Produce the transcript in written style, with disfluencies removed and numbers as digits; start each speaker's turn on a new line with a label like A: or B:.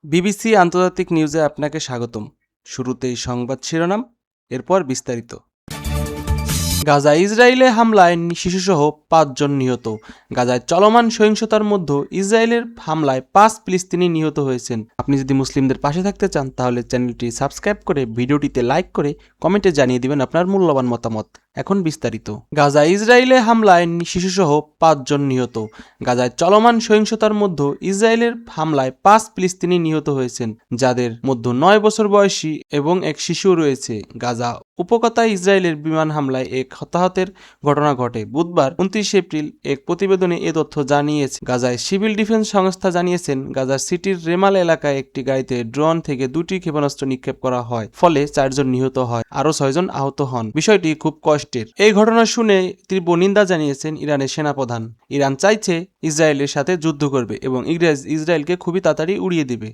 A: BBC আন্তর্জাতিক নিউজে আপনাকে স্বাগতম। শুরুতেই সংবাদ শিরোনাম, এরপর বিস্তারিত। গাজা ইসরায়েলে হামলায় শিশুসহ ৫ জন নিহত। গাজায় চলমান সহিংসতার মধ্যে ইসরায়েলের হামলায় ৫ ফিলিস্তিনি নিহত হয়েছেন। আপনি যদি মুসলিমদের পাশে থাকতে চান তাহলে চ্যানেলটি সাবস্ক্রাইব করে ভিডিওটিতে লাইক করে কমেন্টে জানিয়ে দিবেন আপনার মূল্যবান মতামত। এখন বিস্তারিত। গাজা ইসরায়েলে হামলায় শিশুসহ ৫ জন নিহত। গাজায় চলমান সহিংসতার মধ্যে ইসরায়েলের হামলায় ৫ ফিলিস্তিনি নিহত হয়েছেন, যাদের মধ্যে ৯ বছর বয়সী এবং এক শিশু রয়েছে। গাজা উপত্যকায় ইসরায়েলের বিমান হামলায় এক হতাহতের ঘটনা ঘটে। বুধবার ২৯ এপ্রিল এক প্রতিবেদনে এ তথ্য জানিয়েছে। গাজায় সিভিল ডিফেন্স সংস্থা জানিয়েছেন, গাজার সিটির রেমাল এলাকায় একটি গাড়িতে ড্রোন থেকে ২টি ক্ষেপণাস্ত্র নিক্ষেপ করা হয়, ফলে ৪ জন নিহত হয়, আরও ৬ জন আহত হন। বিষয়টি খুব কষ্টের। এই ঘটনা শুনে তীব্র নিন্দা জানিয়েছেন ইরানের সেনাপ্রধান। ইরান চাইছে ইসরায়েলের সাথে যুদ্ধ করবে এবং ইসরায়েলকে খুবই তাড়াতাড়ি উড়িয়ে দেবে।